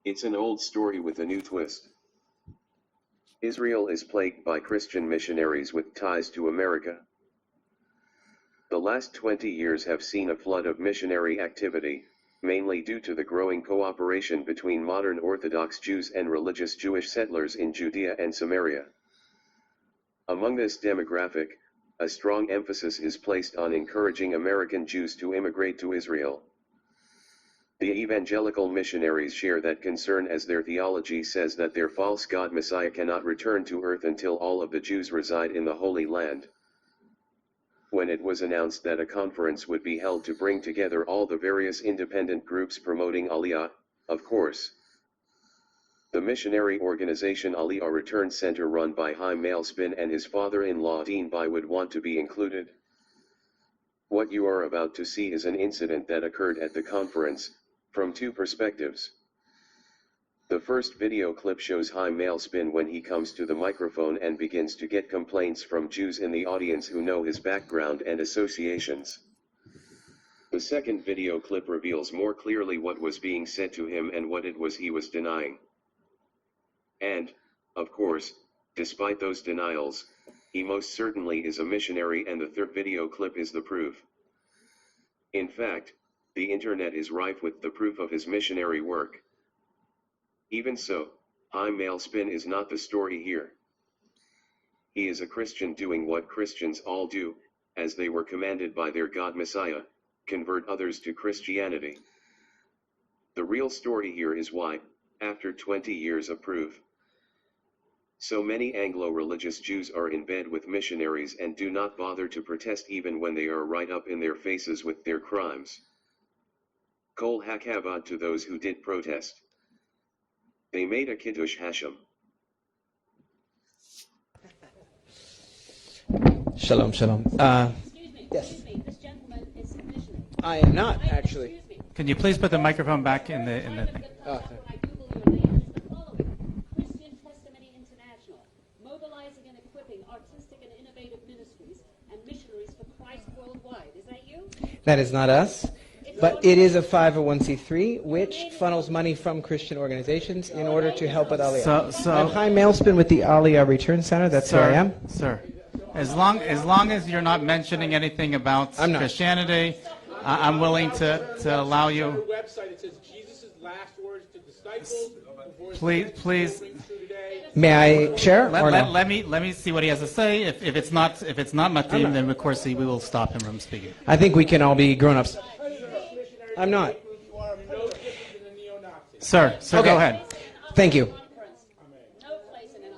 It's an old story with a new twist. Israel is plagued by Christian missionaries with ties to America. The last 20 years have seen a flood of missionary activity, mainly due to the growing cooperation between modern Orthodox Jews and religious Jewish settlers in Judea and Samaria. Among this demographic, a strong emphasis is placed on encouraging American Jews to immigrate to Israel. The evangelical missionaries share that concern as their theology says that their false god Messiah cannot return to earth until all of the Jews reside in the Holy Land. When it was announced that a conference would be held to bring together all the various independent groups promoting Aliyah, of course, the missionary organization Aliyah Return Center run by Chaim Malespin and his father-in-law Dean Bai would want to be included. What you are about to see is an incident that occurred at the conference, from two perspectives. The first video clip shows Chaim Malespin when he comes to the microphone and begins to get complaints from Jews in the audience who know his background and associations. The second video clip reveals more clearly what was being said to him and what it was he was denying. And, of course, despite those denials, he most certainly is a missionary, and the third video clip is the proof. In fact, the internet is rife with the proof of his missionary work. Even so, Chaim Malespin is not the story here. He is a Christian doing what Christians all do, as they were commanded by their God Messiah, convert others to Christianity. The real story here is why, after 20 years of proof, so many Anglo-religious Jews are in bed with missionaries and do not bother to protest even when they are right up in their faces with their crimes. Kol hakavod to those who did protest. They made a Kiddush Hashem. Shalom, shalom. Yes. This gentleman is a missionary. I am not, actually. Can you please put the microphone back in the thing? Oh, I Google your name. It's the following. Christian Testimony International, mobilizing and equipping artistic and innovative ministries and missionaries for Christ worldwide. Is that you? that is not us. But it is a 501c3, which funnels money from Christian organizations in order to help with Aliyah. I'm Chaim Malespin with the Aliyah Return Center. That's who I am. Sir, as long as you're not mentioning anything about Christianity, I'm willing to allow you. Website, it says Jesus' last words to disciples. Please. May I share? Let me see what he has to say. If it's not matim, then of course we will stop him from speaking. I think we can all be grown-ups. I'm not. Sir, okay. Go ahead. Thank you.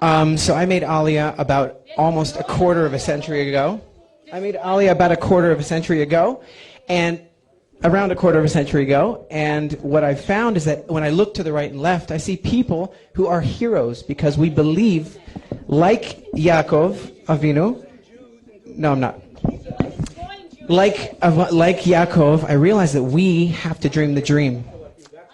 So I made Aliyah about almost a quarter of a century ago. And around a quarter of a century ago. And what I've found is that when I look to the right and left, I see people who are heroes because we believe, like Yaakov Avinu. No, I'm not. Like Yaakov, I realize that we have to dream the dream.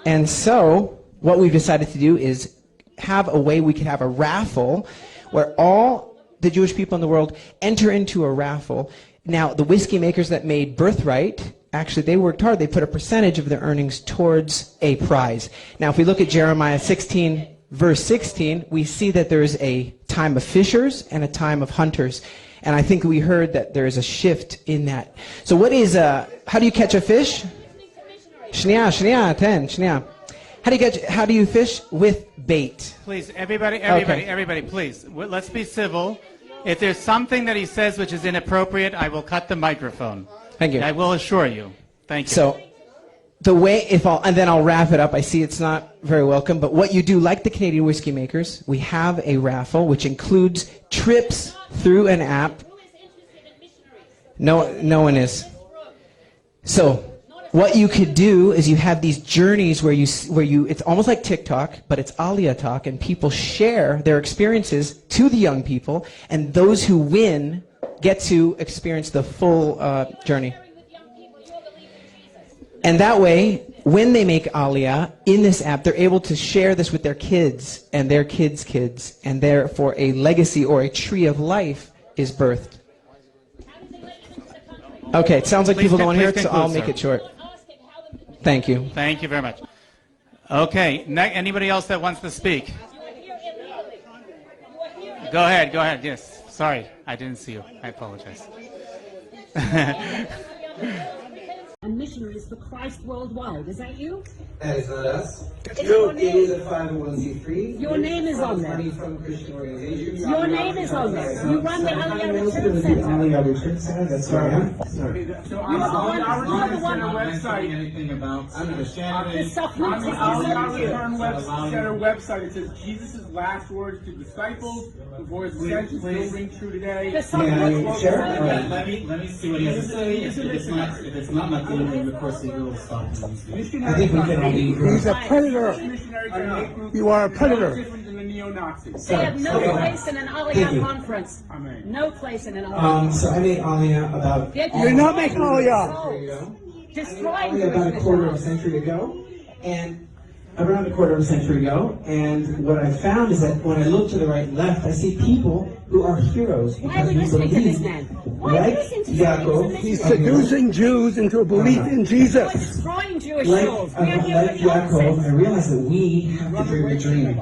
And so what we've decided to do is have a way we could have a raffle where all the Jewish people in the world enter into a raffle. Now, the whiskey makers that made Birthright, actually, they worked hard. They put a percentage of their earnings towards a prize. Now, if we look at Jeremiah 16, verse 16, we see that there is a time of fishers and a time of hunters. And I think we heard that there is a shift in that. So what is how do you catch a fish? Shnia. How do you fish? With bait. Please, everybody, please. Let's be civil. If there's something that he says which is inappropriate, I will cut the microphone. Thank you. I will assure you. Thank you. So the way, and then I'll wrap it up. I see it's not very welcome, but what you do, like the Canadian whiskey makers, we have a raffle which includes trips through an app. No one is. So what you could do is you have these journeys where you it's almost like TikTok, but it's Aliyah talk, and people share their experiences to the young people, and those who win get to experience the full journey. And that way, when they make Aliyah in this app, they're able to share this with their kids and their kids' kids, and therefore a legacy or a tree of life is birthed. Okay, it sounds like people don't want to hear it, so I'll make it short. Thank you. Thank you very much. Okay, anybody else that wants to speak? Go ahead, yes. Sorry, I didn't see you. I apologize. And missionaries for Christ worldwide. Is that you? That is not us. It's your name. It is a 501c3. Your name is on there. Money from Christian organizations. Your name is on there. You run the Aliyah Return The Center. Aliyah Return Center. That's where I am. Sorry. So You're the one. website. Anything about This Christianity? stuff On the Aliyah you. Return Center website, it says Jesus' last words to disciples before his ascension still ring true today. The Sure. Let me see what he has to say. If it's not like the of course he will stop. I think we can all be. He's a predator. You are a predator. Different than the neo-Nazis. They have no place in an Aliyah conference. Amen. No place in an Aliyah. So I made Aliyah about. You're not making Aliyah. Destroying Aliyah about a quarter of a century ago, and around a quarter of a century ago, and what I found is that when I look to the right and left, I see people who are heroes Why are because we we listening to this believe, man? Why are we like listening to Yaakov, He's seducing Jews into a belief in We're Jesus. destroying Jewish like souls. We are here for the Yaakov, I opposite. realize that we have to dream a dream.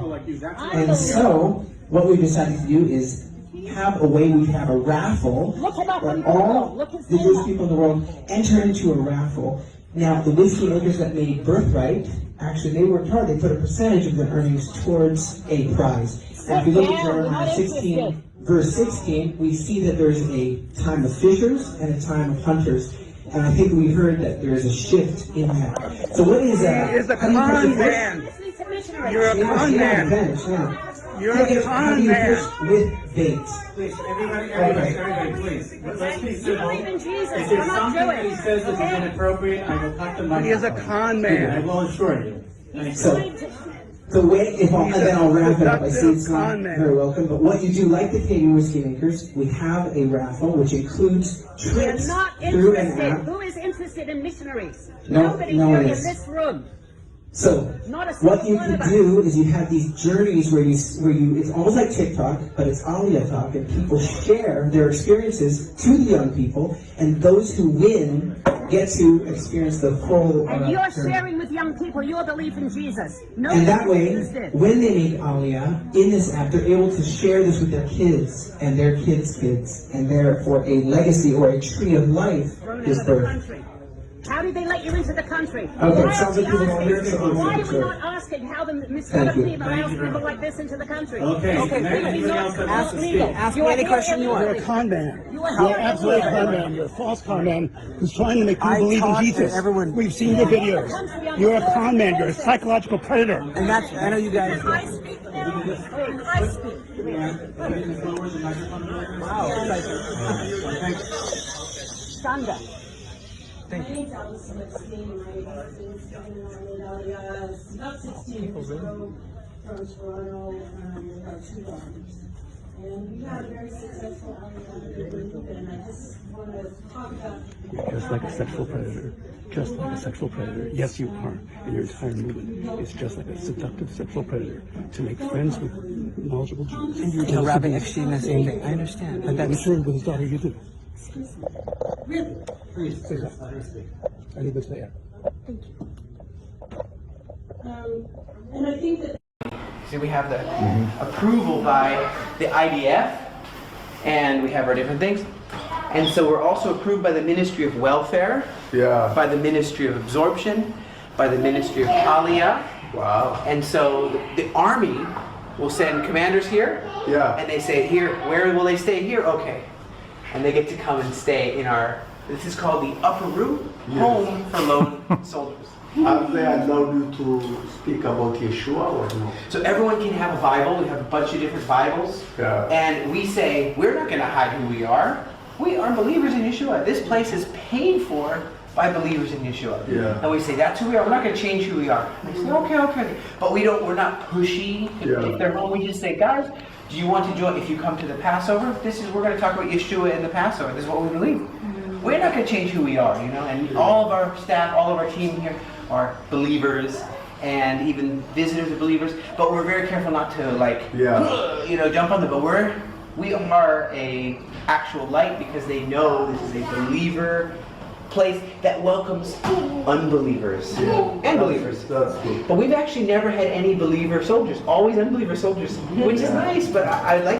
And so, what we decided to do is have a way, we have a raffle Look him up where on all Google. Look his the name Jewish up. people in the world enter into a raffle. Now, the whiskey makers that made Birthright, actually, they worked hard. They put a percentage of their earnings towards a prize. And if you look at Jeremiah 16, verse 16, we see that there's a time of fishers and a time of hunters. And I think we heard that there is a shift in that. So what is that? He is a con man. Listening to missionaries. You're a con man. You're a con man. With bait. Please, everybody, please. Let's be You civil. believe in Jesus. If You're there's not something that he Jewish. says that is Okay? inappropriate, I will cut the mic. He is a con man. I will assure you. Thank you. So, the way, and then I'll wrap it up. I see it's not Con man. very welcome, but what you do, like the Canadian whiskey makers, we have a raffle which includes We're trips not through an interested. app. Who is interested in missionaries? No, Nobody no here one in is. this room. So, Not a what single you one can of us. do is you have these journeys where you, it's almost like TikTok, but it's Aliyah talk, and people share their experiences to the young people, and those who win get to experience the full And you're journey. sharing with young people your belief in Jesus. No And that way, this. when they make Aliyah in this app, they're able to share this with their kids and their kids' kids, and therefore a legacy or a tree of life Thrown is into the birthed. country. How did they let you into the country? Okay, Why sounds are like we people don't hear it, so I'm why not are we sure. not asking how the Thank Missionary you. team allows people like this into the country? Okay, please anybody not- else that wants to not speak? legal. Ask You me are any here question you want. You're a illegally. con man. You are You're here absolutely a con illegally. man. You're a false con man who's trying to make people I believe in taught Jesus. everyone- We've seen your videos. You're a con man. You're a psychological predator. And that's, I know you guys. Can I speak now? Can I speak? Shanda. Thank you. About 16 years ago from Toronto, about 2 and we had a very successful Aliyah, and I just want to talk about. You're just like a sexual predator. Just like a sexual predator. Yes, you are. And your entire movement is just like a seductive sexual predator to make friends with knowledgeable Jews. And you're And Rabbi seduce- Epstein, the same thing. I understand. But I'm that's. sure with his daughter you do. Really? Please, say that. I need to say it. And I think that. See, we have the approval by the IDF, and we have our different things. And so we're also approved by the Ministry of Welfare, by the Ministry of Absorption, by the Ministry of Aliyah. Wow. And so the Army will send commanders here, and they say, here, where will they stay? Here, okay. And they get to come and stay in our, this is called the Upper Room, home for lone soldiers. Have they allowed you to speak about Yeshua or no? So everyone can have a Bible. We have a bunch of different Bibles. Yeah. And we say, we're not going to hide who we are. We are believers in Yeshua. This place is paid for by believers in Yeshua. Yeah. And we say, that's who we are. We're not going to change who we are. And they say, okay. But we're not pushy. If they're home, we just say, guys, do you want to join? If you come to the Passover, we're going to talk about Yeshua and the Passover. This is what we believe. We're not going to change who we are, and all of our staff, all of our team here are believers, and even visitors are believers, but we're very careful not to jump on them. But we are a actual light because they know this is a believer place that welcomes unbelievers and believers. That's good. But we've actually never had any believer soldiers, always unbeliever soldiers, which is nice, but I like